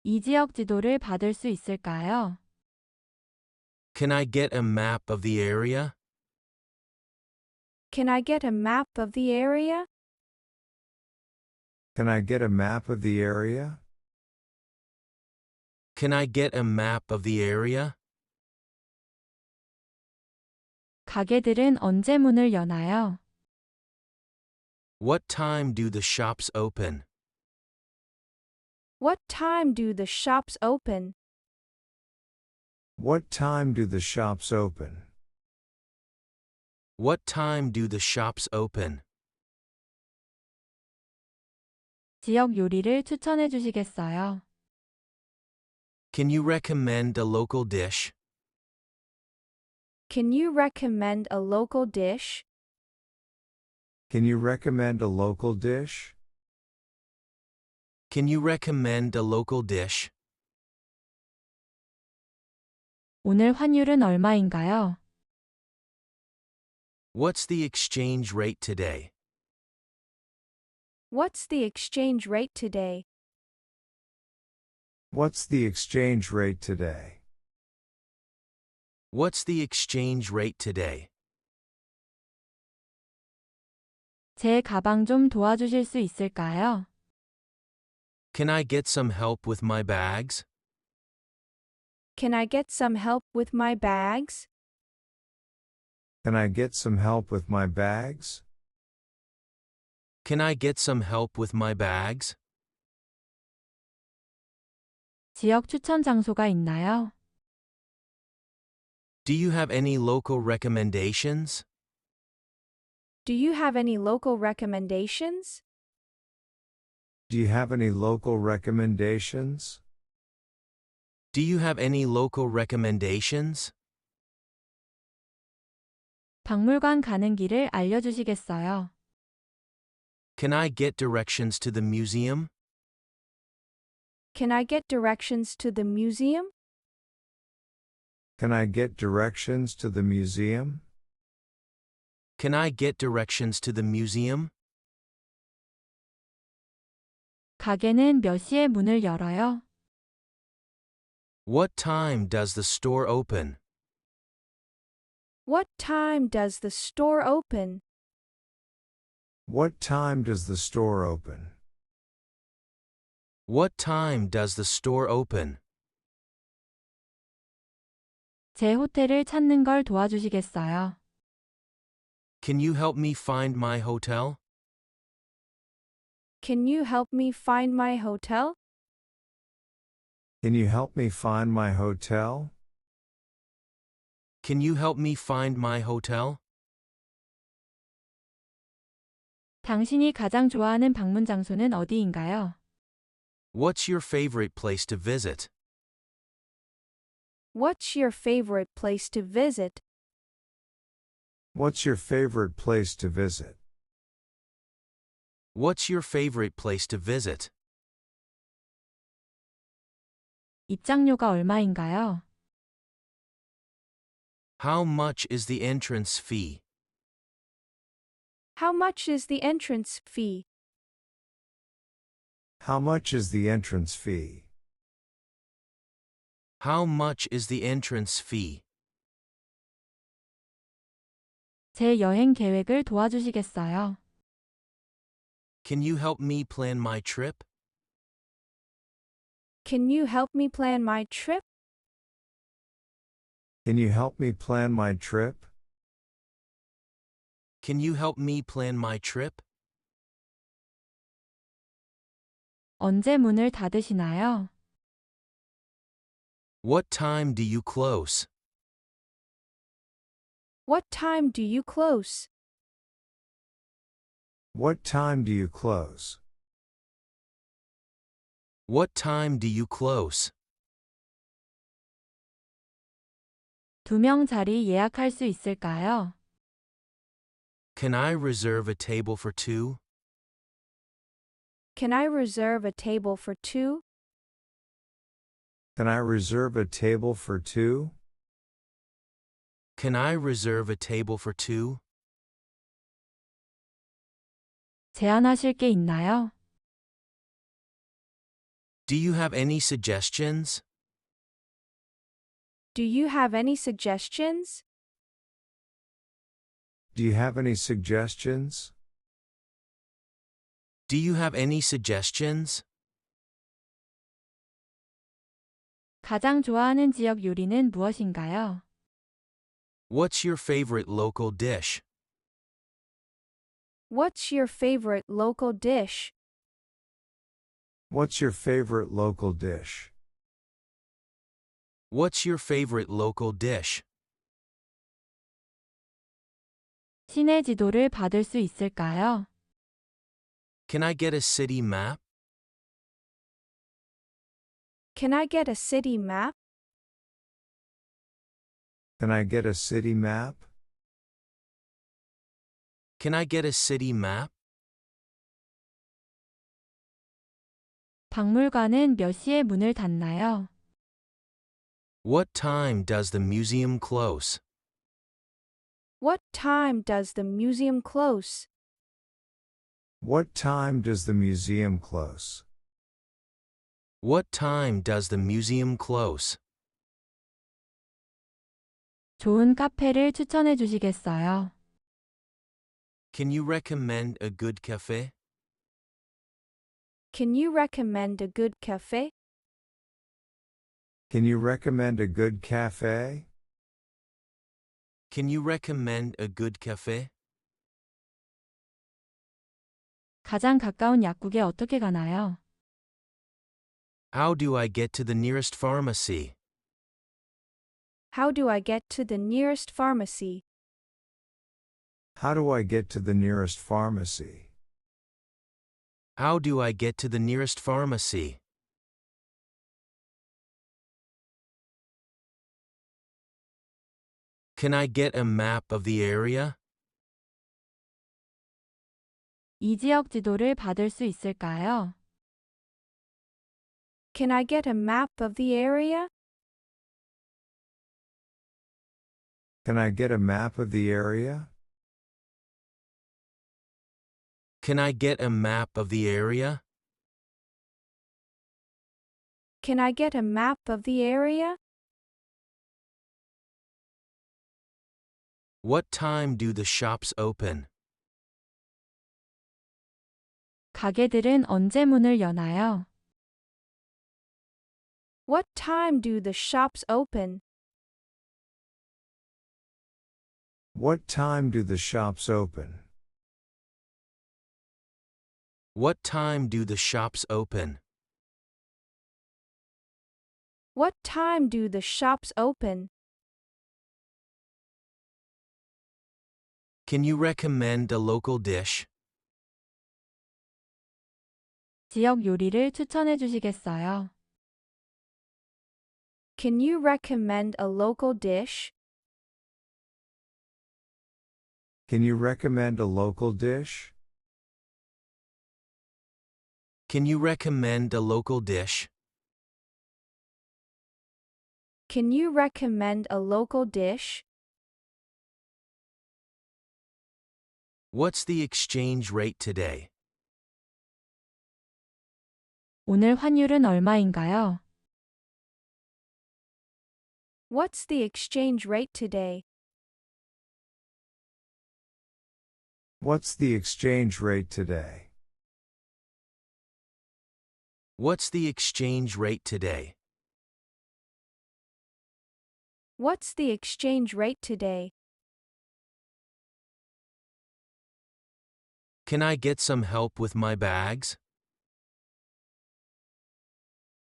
이 지역 지도를 받을 수 있을까요? Can I get a map of the area? Can I get a map of the area? Can I get a map of the area? Can I get a map of the area? 가게들은 언제 문을 여나요? What time do the shops open? What time do the shops open? What time do the shops open? What time do the shops open? 지역 요리를 추천해 주시겠어요? Can you recommend a local dish? Can you recommend a local dish? Can you recommend a local dish? Can you recommend a local dish? 오늘 환율은 얼마인가요? What's the exchange rate today? What's the exchange rate today? What's the exchange rate today? What's the exchange rate today? 제 가방 좀 도와주실 수 있을까요? Can I get some help with my bags? Can I get some help with my bags? Can I get some help with my bags? Can I get some help with my bags? 지역 추천 장소가 있나요? Do you have any local recommendations? Do you have any local recommendations? Do you have any local recommendations? Do you have any local recommendations? 박물관 가는 길을 알려주시겠어요? Can I get directions to the museum? Can I get directions to the museum? Can I get directions to the museum? Can I get directions to the museum? 가게는 몇 시에 문을 열어요? What time does the store open? What time does the store open? What time does the store open? What time does the store open? 제 호텔을 찾는 걸 도와주시겠어요? Can you help me find my hotel? Can you help me find my hotel? Can you help me find my hotel? Can you help me find my hotel? 당신이 가장 좋아하는 방문 장소는 어디인가요? What's your favorite place to visit? What's your favorite place to visit? What's your favorite place to visit? What's your favorite place to visit? 입장료가 얼마인가요? How much is the entrance fee? How much is the entrance fee? How much is the entrance fee? How much is the entrance fee? 제 여행 계획을 도와주시겠어요? Can you help me plan my trip? Can you help me plan my trip? Can you help me plan my trip? Can you help me plan my trip? 언제 문을 닫으시나요? What time do you close? What time do you close? What time do you close? What time do you close? 2명 자리 예약할 수 있을까요? Can I reserve a table for two? Can I reserve a table for two? Can I reserve a table for two? Can I reserve a table for two? 제안하실 게 있나요? Do you have any suggestions? Do you have any suggestions? Do you have any suggestions? Do you have any suggestions? 가장 좋아하는 지역 요리는 무엇인가요? What's your favorite local dish? What's your favorite local dish? What's your favorite local dish? What's your favorite local dish? 시내 지도를 받을 수 있을까요? Can I get a city map? Can I get a city map? Can I get a city map? Can I get a city map? 박물관은 몇 시에 문을 닫나요? What time does the museum close? What time does the museum close? What time does the museum close? What time does the museum close? 좋은 카페를 추천해 주시겠어요? Can you recommend a good cafe? Can you recommend a good cafe? Can you recommend a good cafe? Can you recommend a good cafe? 가장 가까운 약국에 어떻게 가나요? How do I get to the nearest pharmacy? How do I get to the nearest pharmacy? How do I get to the nearest pharmacy? How do I get to the nearest pharmacy? Can I get a map of the area? 이 지역 지도를 받을 수 있을까요? Can I get a map of the area? Can I get a map of the area? Can I get a map of the area? Can I get a map of the area? What time do the shops open? 가게들은 언제 문을 여나요? What time do the shops open? What time do the shops open? What time do the shops open? What time do the shops open? Can you recommend a local dish? 지역 요리를 추천해 주시겠어요? Can you recommend a local dish? Can you recommend a local dish? Can you recommend a local dish? Can you recommend a local dish? What's the exchange rate today? 오늘 환율은 얼마인가요? What's the exchange rate today? What's the exchange rate today? What's the exchange rate today? What's the exchange rate today? Can I get some help with my bags?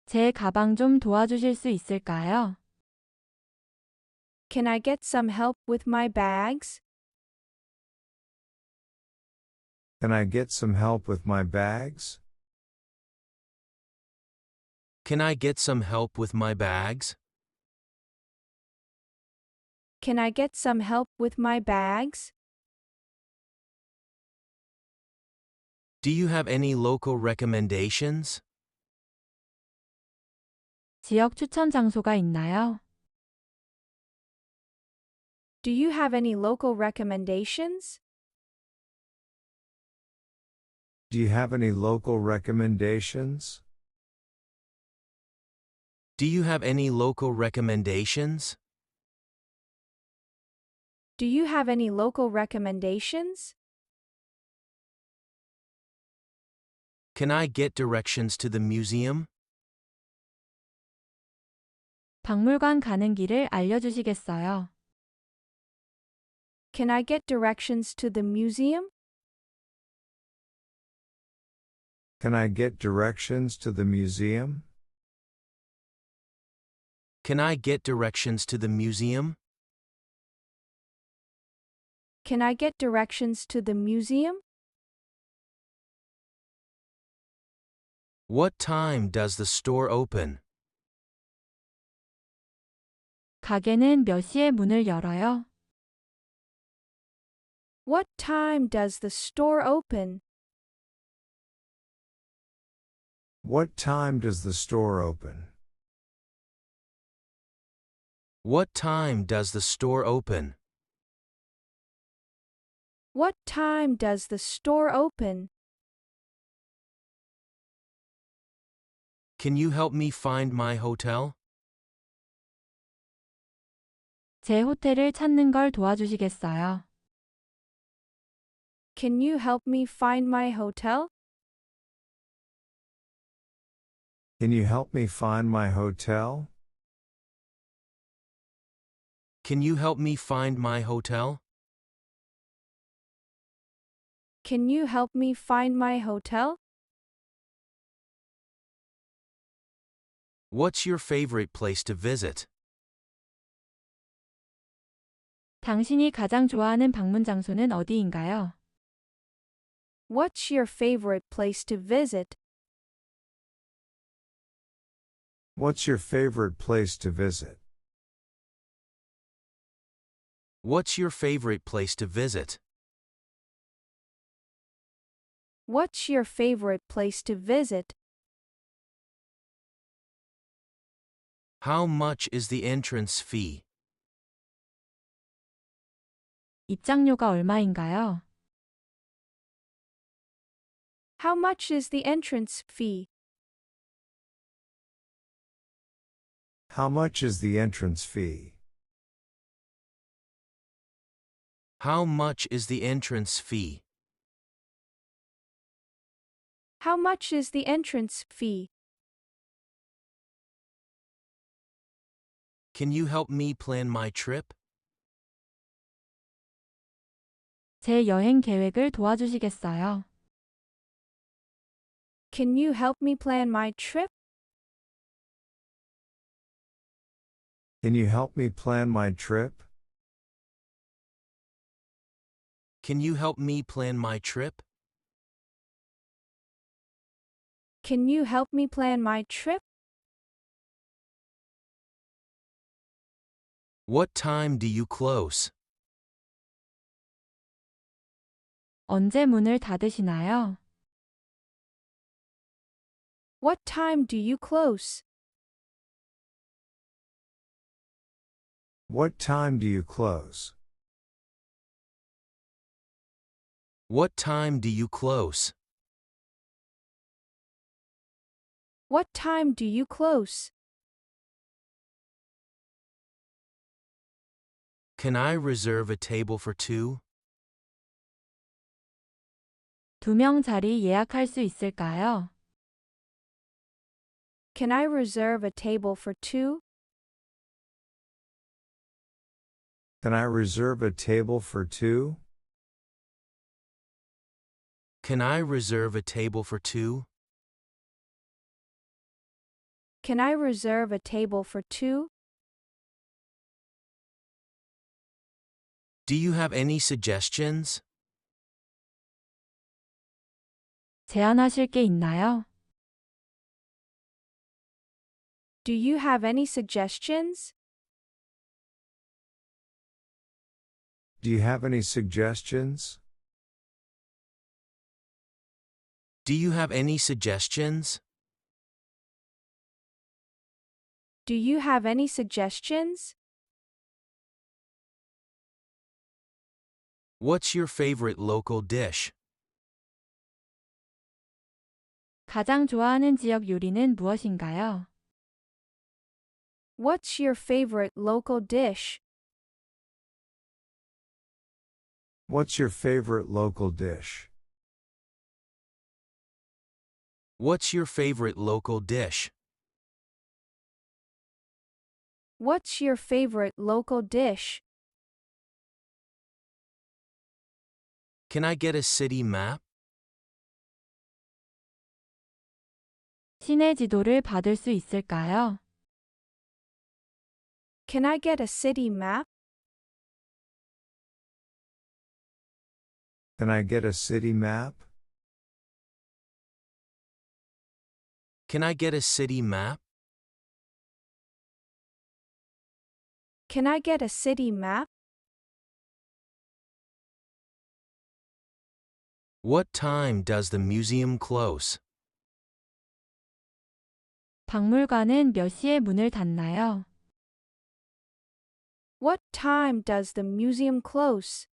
제 가방 좀 도와주실 수 있을까요? Can I get some help with my bags? Can I get some help with my bags? Can I get some help with my bags? Can I get some help with my bags? Do you have any local recommendations? 지역 추천 장소가 있나요? Do you have any local recommendations? Do you have any local recommendations? Do you have any local recommendations? Do you have any local recommendations? Can I get directions to the museum? 박물관 가는 길을 알려주시겠어요? Can I get directions to the museum? Can I get directions to the museum? Can I get directions to the museum? Can I get directions to the museum? What time does the store open? 가게는 몇 시에 문을 열어요? What time does the store open? What time does the store open? What time does the store open? What time does the store open? Can you help me find my hotel? 제 호텔을 찾는 걸 도와주시겠어요? Can you help me find my hotel? Can you help me find my hotel? Can you help me find my hotel? Can you help me find my hotel? What's your favorite place to visit? 당신이 가장 좋아하는 방문 장소는 어디인가요? What's your favorite place to visit? What's your favorite place to visit? What's your favorite place to visit? What's your favorite place to visit? How much is the entrance fee? 입장료가 얼마인가요? How much is the entrance fee? How much is the entrance fee? How much is the entrance fee? How much is the entrance fee? Can you help me plan my trip? 제 여행 계획을 도와주시겠어요? Can you help me plan my trip? Can you help me plan my trip? Can you help me plan my trip? Can you help me plan my trip? What time do you close? 언제 문을 닫으시나요? What time do you close? What time do you close? What time do you close? What time do you close? Can I reserve a table for two? 2명 자리 예약할 수 있을까요? Can I reserve a table for two? Can I reserve a table for two? Can I reserve a table for two? Can I reserve a table for two? Do you have any suggestions? 제안하실 게 있나요? Do you have any suggestions? Do you have any suggestions? Do you have any suggestions? Do you have any suggestions? What's your favorite local dish? 가장 좋아하는 지역 요리는 무엇인가요? What's your favorite local dish? What's your favorite local dish? What's your favorite local dish? What's your favorite local dish? Can I get a city map? 시내 지도를 받을 수 있을까요? Can I get a city map? Can I get a city map? Can I get a city map? Can I get a city map? What time does the museum close? 박물관은 몇 시에 문을 닫나요? What time does the museum close?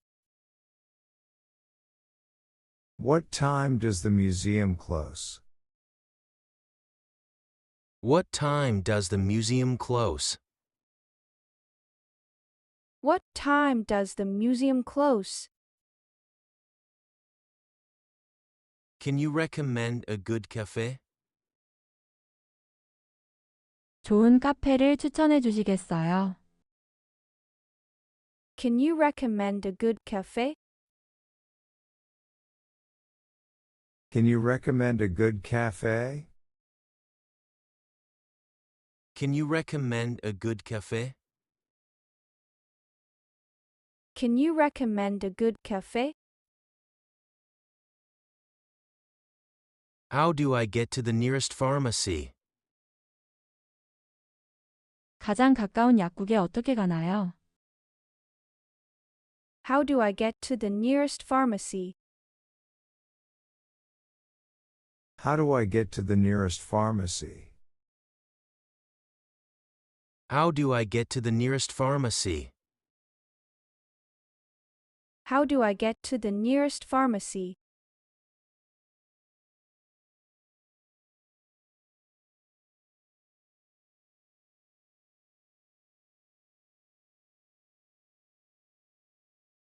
What time does the museum close? What time does the museum close? What time does the museum close? Can you recommend a good cafe? 좋은 카페를 추천해 주시겠어요? Can you recommend a good cafe? Can you recommend a good cafe? Can you recommend a good cafe? Can you recommend a good cafe? How do I get to the nearest pharmacy? 가장 가까운 약국에 어떻게 가나요? How do I get to the nearest pharmacy? How do I get to the nearest pharmacy? How do I get to the nearest pharmacy? How do I get to the nearest pharmacy?